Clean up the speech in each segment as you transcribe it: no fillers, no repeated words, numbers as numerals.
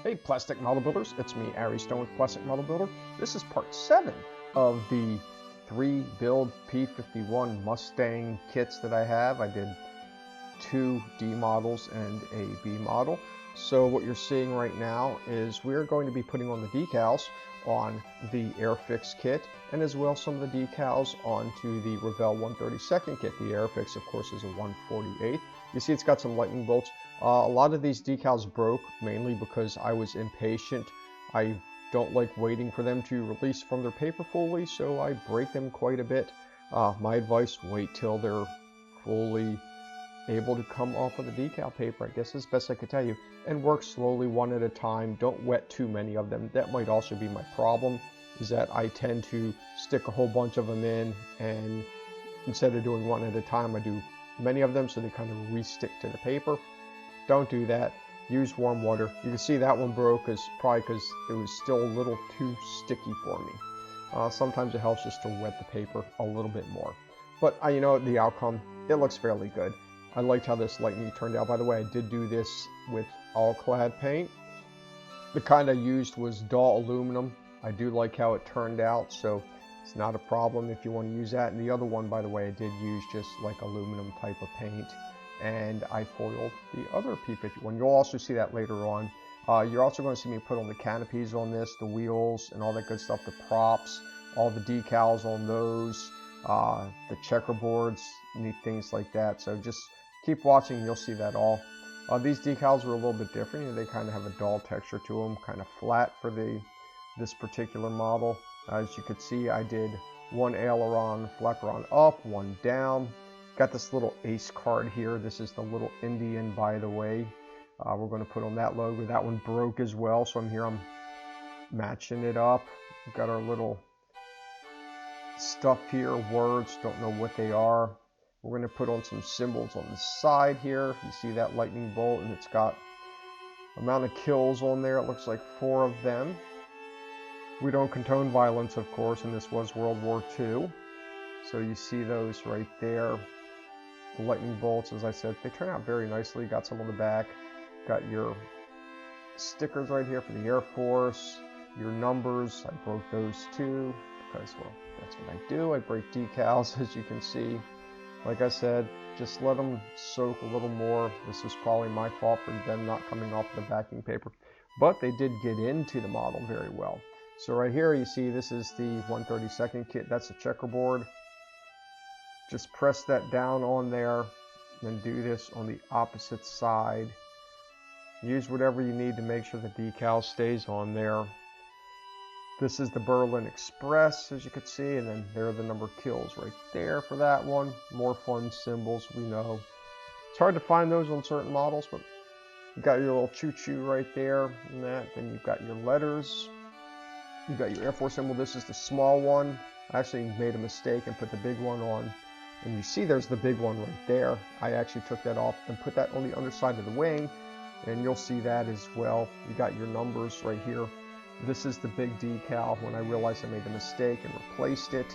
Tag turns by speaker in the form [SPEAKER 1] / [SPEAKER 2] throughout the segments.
[SPEAKER 1] Hey plastic model builders, it's me Ari Stone with Plastic Model Builder. This is part 7 of the 3 build P-51 Mustang kits that I have. I did 2 D models and a B model. So what you're seeing right now is we're going to be putting on the decals on the Airfix kit, and as well some of the decals onto the Revell 132nd kit. The Airfix, of course, is a 148th. You see it's got some lightning bolts. A lot of these decals broke mainly because I was impatient. I don't like waiting for them to release from their paper fully, so I break them quite a bit. My advice, wait till they're fully able to come off of the decal paper, I guess is best I could tell you, and work slowly one at a time. Don't wet too many of them. That might also be my problem, is that I tend to stick a whole bunch of them in, and instead of doing one at a time, I do many of them so they kind of re-stick to the paper. Don't do that. Use warm water. You can see that one broke probably because it was still a little too sticky for me. Sometimes it helps just to wet the paper a little bit more. But you know, the outcome, it looks fairly good. I liked how this lightning turned out. By the way, I did do this with all clad paint. The kind I used was dull aluminum. I do like how it turned out, so it's not a problem if you want to use that. And the other one, by the way, I did use just like aluminum type of paint, and I foiled the other P-51. You'll also see that later on. You're also going to see me put on the canopies on this, the wheels and all that good stuff, the props, all the decals on those, the checkerboards, neat things like that. So just keep watching and you'll see that all. These decals are a little bit different. They kind of have a dull texture to them, kind of flat for this particular model. As you could see, I did one aileron flaperon up, one down. Got this little ace card here. This is the little Indian, by the way. We're going to put on that logo. That one broke as well, so I'm matching it up. We've got our little stuff here, words, don't know what they are. We're going to put on some symbols on the side here. You see that lightning bolt, and it's got amount of kills on there. It looks like 4 of them. We don't condone violence, of course, and this was World War II. So you see those right there. The lightning bolts, as I said, they turn out very nicely. Got some on the back. Got your stickers right here for the Air Force. Your numbers, I broke those too, because, well, that's what I do. I break decals, as you can see. Like I said, just let them soak a little more. This was probably my fault for them not coming off the backing paper. But they did get into the model very well. So right here you see this is the 132nd kit. That's the checkerboard. Just press that down on there, and do this on the opposite side. Use whatever you need to make sure the decal stays on there. This is the Berlin Express, as you can see, and then there are the number of kills right there for that one. More fun symbols, we know. It's hard to find those on certain models, but you got your little choo-choo right there, and that. Then you've got your letters. You got your Air Force symbol. This is the small one. I actually made a mistake and put the big one on. And you see there's the big one right there. I actually took that off and put that on the underside of the wing, and you'll see that as well. You got your numbers right here. This is the big decal when I realized I made a mistake and replaced it.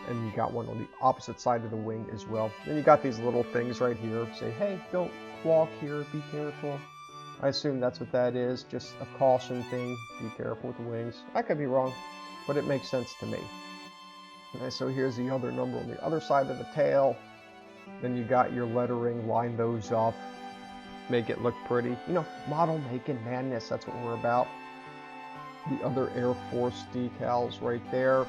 [SPEAKER 1] And you got one on the opposite side of the wing as well. Then you got these little things right here. Say, hey, don't walk here, be careful. I assume that's what that is, just a caution thing. Be careful with the wings. I could be wrong, but it makes sense to me. Okay, so here's the other number on the other side of the tail. Then you got your lettering, line those up, make it look pretty. You know, model making madness, that's what we're about. The other Air Force decals right there.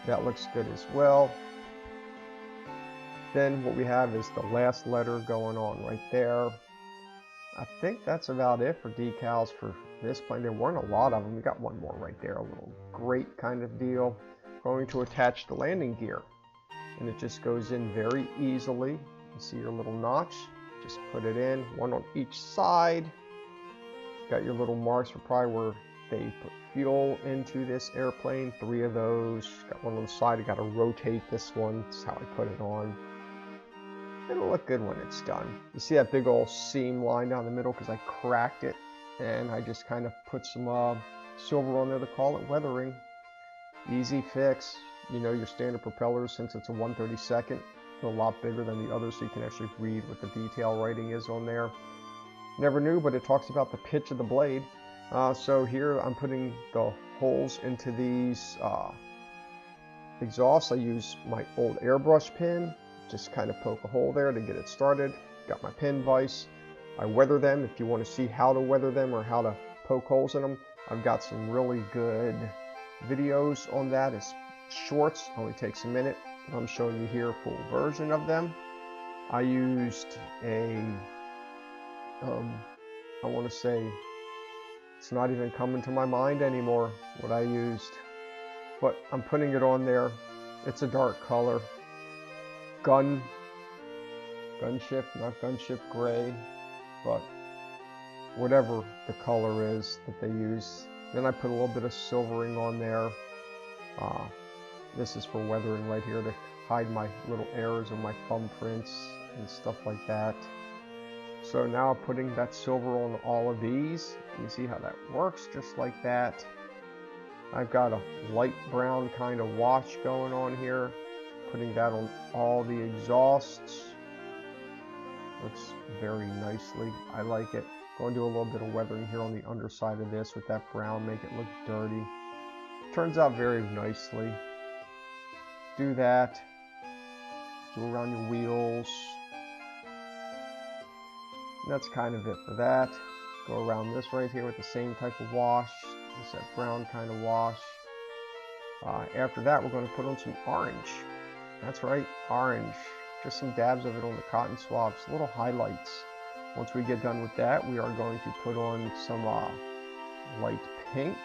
[SPEAKER 1] That looks good as well. Then what we have is the last letter going on right there. I think that's about it for decals for this plane. There weren't a lot of them. We got one more right there, a little grate kind of deal. Going to attach the landing gear, and it just goes in very easily. You see your little notch, just put it in, one on each side. Got your little marks for probably where they put fuel into this airplane, 3 of those. Got one on the side. I got to rotate this one. That's how I put it on. It'll look good when it's done. You see that big old seam line down the middle because I cracked it, and I just kind of put some silver on there to call it weathering. Easy fix. You know, your standard propellers, since it's a 132nd, a lot bigger than the others, so you can actually read what the detail writing is on there. Never knew, but it talks about the pitch of the blade. So here I'm putting the holes into these exhausts. I use my old airbrush pin, just kind of poke a hole there to get it started. Got my pin vise. I weather them. If you want to see how to weather them or how to poke holes in them, I've got some really good videos on that. It's shorts, only takes a minute. I'm showing you here a full version of them. I used a, I want to say, it's not even coming to my mind anymore what I used, but I'm putting it on there. It's a dark color. Gunship, not gunship gray, but whatever the color is that they use. Then I put a little bit of silvering on there. This is for weathering right here to hide my little errors of my thumbprints and stuff like that. So now I'm putting that silver on all of these. You see how that works, just like that. I've got a light brown kind of wash going on here. Putting that on all the exhausts. Looks very nicely. I like it. Going to do a little bit of weathering here on the underside of this with that brown, make it look dirty. Turns out very nicely. Do that. Do around your wheels. And that's kind of it for that. Go around this right here with the same type of wash. It's that brown kind of wash. After that, we're going to put on some orange. That's right, orange. Just some dabs of it on the cotton swabs, little highlights. Once we get done with that, we are going to put on some light pink.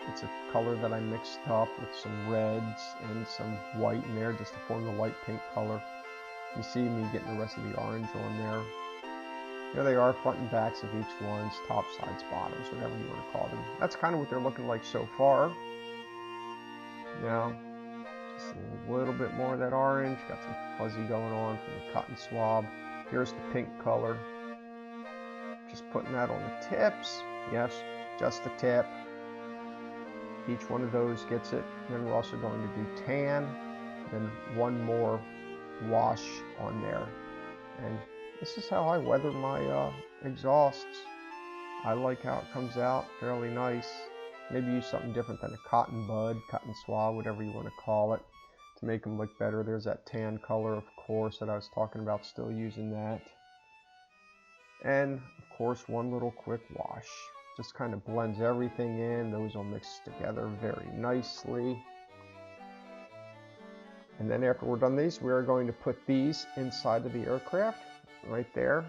[SPEAKER 1] It's a color that I mixed up with some reds and some white in there just to form the light pink color. You see me getting the rest of the orange on there. Here they are, front and backs of each one's, top, sides, bottoms, whatever you want to call them. That's kind of what they're looking like so far. Now, just a little bit more of that orange. Got some fuzzy going on from the cotton swab. Here's the pink color. Just putting that on the tips. Yes, just the tip. Each one of those gets it. And then we're also going to do tan. Then one more wash on there. And this is how I weather my exhausts. I like how it comes out, fairly nice. Maybe use something different than a cotton bud, cotton swab, whatever you want to call it, to make them look better. There's that tan color, of course, that I was talking about, still using that. And, of course, one little quick wash. Just kind of blends everything in. Those will mix together very nicely. And then after we're done these, we are going to put these inside of the aircraft. Right there.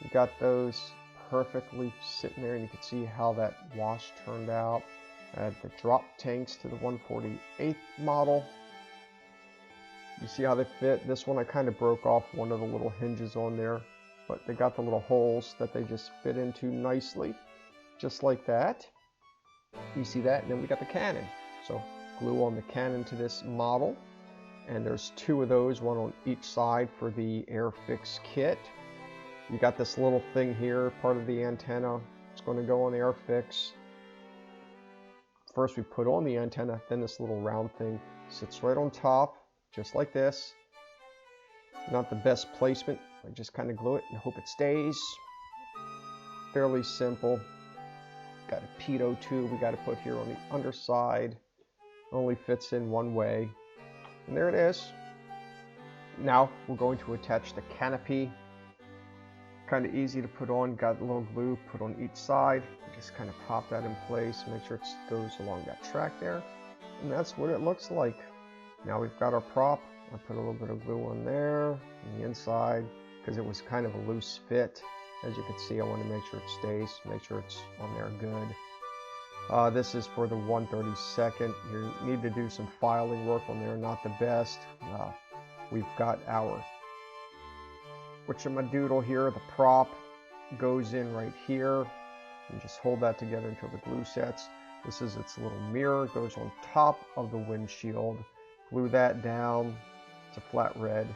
[SPEAKER 1] You got those perfectly sitting there, and you can see how that wash turned out. I had the drop tanks to the 148th model. You see how they fit. This one I kind of broke off one of the little hinges on there, but they got the little holes that they just fit into nicely, just like that. You see that? And then we got the cannon. So glue on the cannon to this model. And there's two of those, one on each side for the Airfix kit. You got this little thing here, part of the antenna. It's going to go on the Airfix. First we put on the antenna, then this little round thing sits right on top, just like this. Not the best placement. I just kind of glue it and hope it stays. Fairly simple. Got a pitot tube we got to put here on the underside. Only fits in one way. And there it is. Now we're going to attach the canopy. Kind of easy to put on. Got a little glue put on each side. Just kind of pop that in place. Make sure it goes along that track there. And that's what it looks like. Now we've got our prop. I put a little bit of glue on there on the inside because it was kind of a loose fit. As you can see, I want to make sure it stays. Make sure it's on there good. This is for the 132nd. You need to do some filing work on there, not the best. We've got our whatchamadoodle here. The prop goes in right here. You just hold that together until the glue sets. This is its little mirror, goes on top of the windshield. Glue that down. It's a flat red.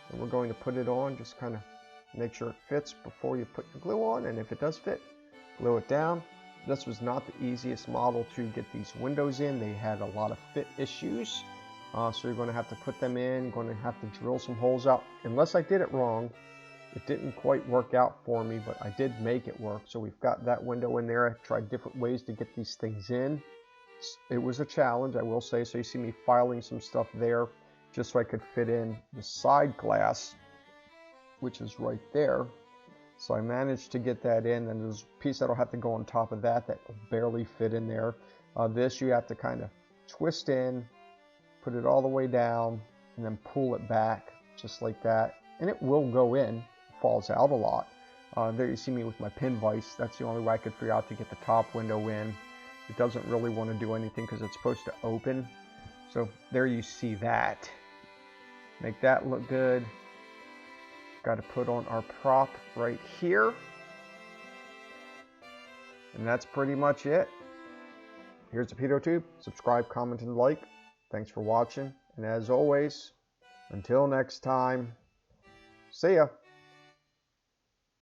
[SPEAKER 1] And we're going to put it on, just kind of make sure it fits before you put your glue on. And if it does fit, glue it down. This was not the easiest model to get these windows in. They had a lot of fit issues. So you're going to have to put them in, going to have to drill some holes out. Unless I did it wrong, It didn't quite work out for me, but I did make it work. So we've got that window in there. I tried different ways to get these things in. It was a challenge, I will say. So you see me filing some stuff there just so I could fit in the side glass, which is right there. So I managed to get that in, and there's a piece that'll have to go on top of that will barely fit in there. This you have to kind of twist in, put it all the way down, and then pull it back just like that. And it will go in. It falls out a lot. There you see me with my pin vise. That's the only way I could figure out to get the top window in. It doesn't really want to do anything because it's supposed to open. So there you see that. Make that look good. Got to put on our prop right here. And that's pretty much it. Here's the Pedo Tube. Subscribe, comment, and like. Thanks for watching. And as always, until next time, see ya.